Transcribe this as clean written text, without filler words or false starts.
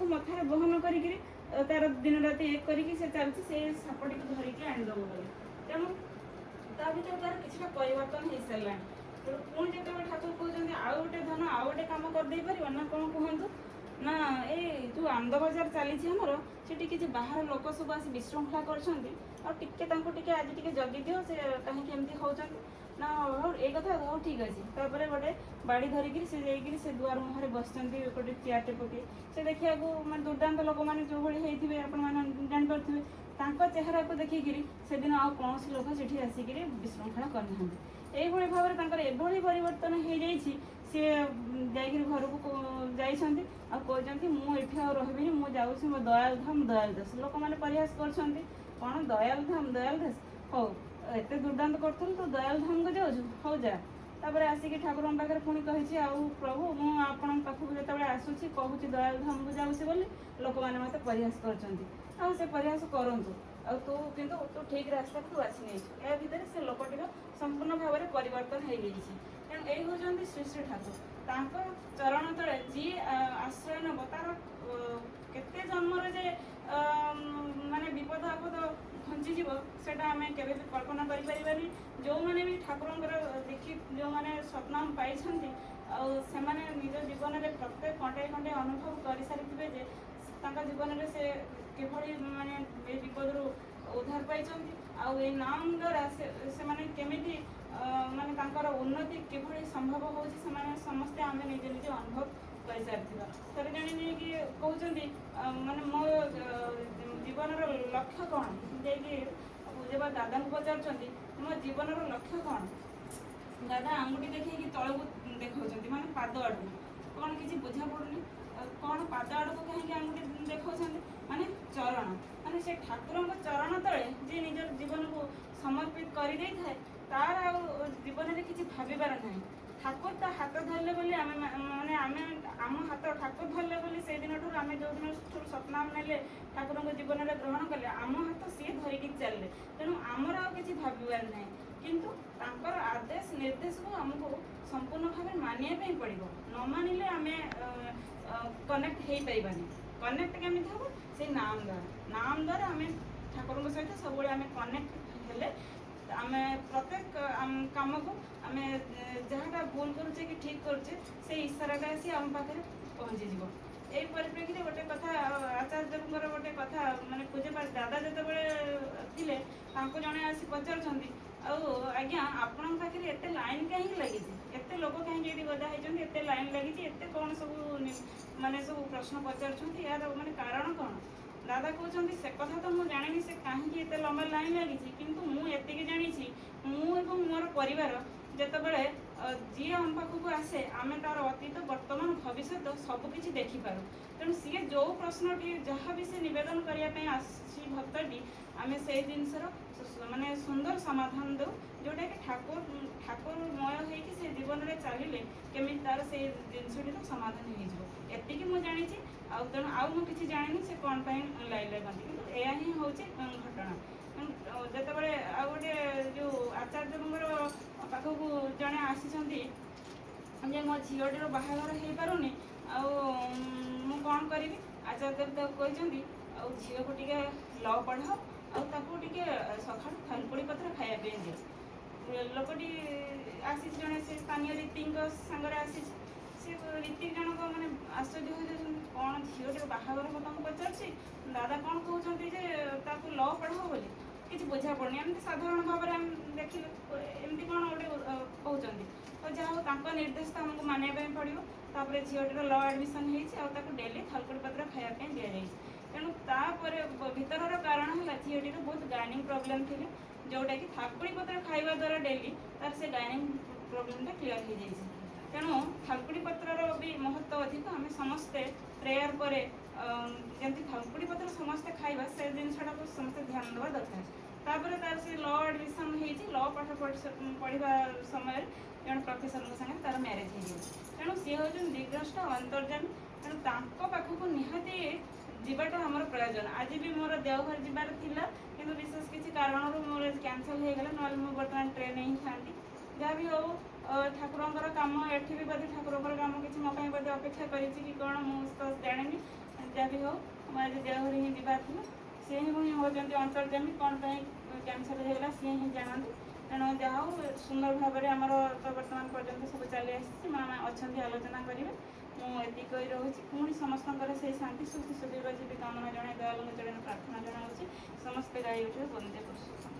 ସାପଟାକୁ ମଥାରେ ବହନ କରିକିରି ତାର दिन राति एक करके से चलती से सापटी को धरिकी आनीदेव बोली तेणु ता भर तार किसी परिवर्तन हो सारा तेणु पुणी जो ठाकुर कहते आउ गोटे धन आउ गोटे कम करदे पार ना कौन कहतु ना ए जो आनंद बजार चली आमर से किसी बाहर लोक सब आस विशृंखला कर आज टे जगी दियो से कहीं एमती होती ना हो ये कथा हो ठीक अच्छे तापर गोटे बाड़ी धरिकी से दुआर मुहर बस गोटे चेयरटे पकई से देखा मैं दुर्दांत लोक मैंने जो भाई होते जापे चेहरा को देखिकी से दिन आ कौन लोक से आसिक विशृंखला करना यही भाव में एभली परिवर्तन हो जाइए सी घर को जाइए कहते मुझे आ रही मुझे मो दयाल धाम दयाल दास लोक मैंने प्रयास कर दयाल धाम दयाल दास हो एत दुर्दांत करूँ तो दयाल धाम को जाऊँ हो जा तापर आसिक ठाकुर पाखे पुणी कही आउ प्रभु मुझे पाखक जो आसूसी कहूँ दयाल धाम को जाऊँगी बोली लोक मैंने मत प्रयास कर से प्रयास करूँ आ तू कि तू ठीक रास्ता तू आसी नहीं या भितर से लोकटीर संपूर्ण भाव में परिवर्तन हो गई तेणु यही हूँ श्री श्री ठाकुर चरण तले जी आश्रय नब तार केते जन्मर जे माने विपद आपद घंचीज से आम के कल्पना करें जो मैंने भी ठाकुर देखी जो मैंने सतनाम पाई से निज जीवन में प्रत्येक घंटे घंटे अनुभव कर सारी जे जीवन में से किभली माने विपद उद्धार पाई आई नाम द्वारा से माने केमिति माने तांकर उन्नति किभली संभव हो समस्ते आम निजे निजे अनुभव कर सारी तर जानी कि कहते माने मो जीवन लक्ष्य कौन जब दादा को पचार मो जीवन लक्ष्य कौन दादा आंगुठी देखी तल को देखा माने पाद आड़ कौन किसी बुझा पड़ुनी कौन पाद आड़ को कहीं आंगुठी देखा माने चरण माने से ठाकुर चरण तले जी निज जीवन को समर्पित कर दे थाए तार जीवन में किसी भाबार ना ठाकुर ता हाथ धरले बोली माने आम हाथ ठाकुर धरले बोली से दिन आम जो दिन सतनाम नेले ठाकुर जीवन में ग्रहण कले आम हाथ सी धरिकी चलले तेणु आमर आ किसी भाबार ना किंतु तांकर आदेश निर्देश को आमको संपूर्ण भाव मानिया पड़ो न मानिले आम कनेक्ट हो पारानी कनेक्ट केमी हम से नाम द्वारा आम ठाकुर सहित सब आम कनेक्ट हेले आम प्रत्येक कम को आम जहाँ भूल करुचे कि ठीक करुचे से इशाराटा आसी आम पाखे पहुँचीज यही परिप्रेक्षी गोटे कथा आचार्य गोटे कथा माने पूजे दादा जो थे जड़े आसी पचार आज्ञा आपण पाखे एत लाइन कहीं लगी एत लोक कहीं गदा होती एत लाइन लगी एत कौन सब माने सब प्रश्न पचार यार माने कारण कौन दादा कहते से कथा तो मुझे जानी से कहीं एत लंबा लाइन लगी किंतु मुझे जानी मुझे मोर परिवार जितेबाला जी आम पाखक आसे आम तार अतीत वर्तमान भविष्य सबकि देखिपार तेणु सी जो प्रश्नटी जहाँ भी से नवेदन करने आसी भक्तटी आम से जिनसर माने सुंदर समाधान दो जोटा कि ठाकुरमय होगी से जीवन में चलिए केमी तार से जिनसटी समाधान होती मुझे जानी तेणु आउ मुझे जानी से कौन लाइन लगती कि यह ही हूँ घटना जितेबाला आ गए जो आचार्य पाखक जड़े आसी मो झीटर बाहागर हो पारुनि कौन करी आचार्य कहते झील को टे ल पढ़ाओ आगे सका थालपुड़ी पत्र खायापी दिए लोकटी आसी जड़े से स्थानीय रीति सांगे आसी सी रीति जनक मैंने आश्चर्य हो कौन झील बाहागर को तुमको पचार दादा कौन कहते ल पढ़ाओ बोली किसी बुझा पड़नी एमती साधारण भाव में देखिले एमती कौन गोटे कहते तो जहाँ निर्देश तो आमको मानिया पड़ो तापर झीटर ल एडमिशन होती डेली थालकुड़ी पत्र खायापी दि जाए तेणु तापर भीतर कारण है झीटर बहुत गाइनिंग प्रोब्लेम थी जोटा कि थालकुड़ी पत्र खाइबा द्वारा डेली तार से गाइनिंग प्रोब्लेमटा क्लीयर हो जाए तेणु थालकुड़ी पत्रर भी महत्व अधिक आम समस्ते प्रेयर पर जमी थालकुड़ी पत्र समस्ते खाइबा से जिनसा को समस्ते ध्यान देवा दरकार तापर तार से ल एडमिशन हो ल पाठ पढ़ा समय जन प्रोफेसर संगे तार मैरेज हो तेणु सी हूँ दिग्रष्ट अंतर्जामी तेणु पाखक निहाती जीवाटा आमर प्रयोजन आज भी मोर देवघर जीवार थिला किंतु विशेष किसी कारण मोर कैंसल हो गला ना बर्तमान ट्रेन ही था जहाँ भी हो ठाकुर काम एठी भी बोधे ठाकुर काम किसी मो बोधे अपेक्षा कर कौन मुझे जानी ଯାହା ବି ହଉ ଆମର ଆଜି ଦେହରେ ହିଁ ଯିବାର ଥିଲା। ସିଏ ହିଁ ହେଉଛନ୍ତି ଅନ୍ତର୍ଯାମୀ, କ'ଣ ପାଇଁ କ୍ୟାନ୍ସର ହେଇଗଲା ସିଏ ହିଁ ଜାଣନ୍ତି। ତେଣୁ ଯାହା ହଉ ସୁନ୍ଦର ଭାବରେ ଆମର ତ ବର୍ତ୍ତମାନ ପର୍ଯ୍ୟନ୍ତ ସବୁ ଚାଲି ଆସିଛି। ମା ଅଛନ୍ତି ଆଲୋଚନା କରିବେ। ମୁଁ ଏତିକି କହି ରହୁଛି। ପୁଣି ସମସ୍ତଙ୍କର ସେଇ ଶାନ୍ତି ସୁଖୀ ସୁଦୀର୍ଘ ଜୀବି କାମନା ଜଣାଇ ଦୟାଳୁଙ୍କ ଚରଣରେ ପ୍ରାର୍ଥନା ଜଣାଉଛି। ସମସ୍ତେ ଗାଇ ଉଠିବେ ବନ୍ଦେ ପୁରୁଷୋତ୍ତମ।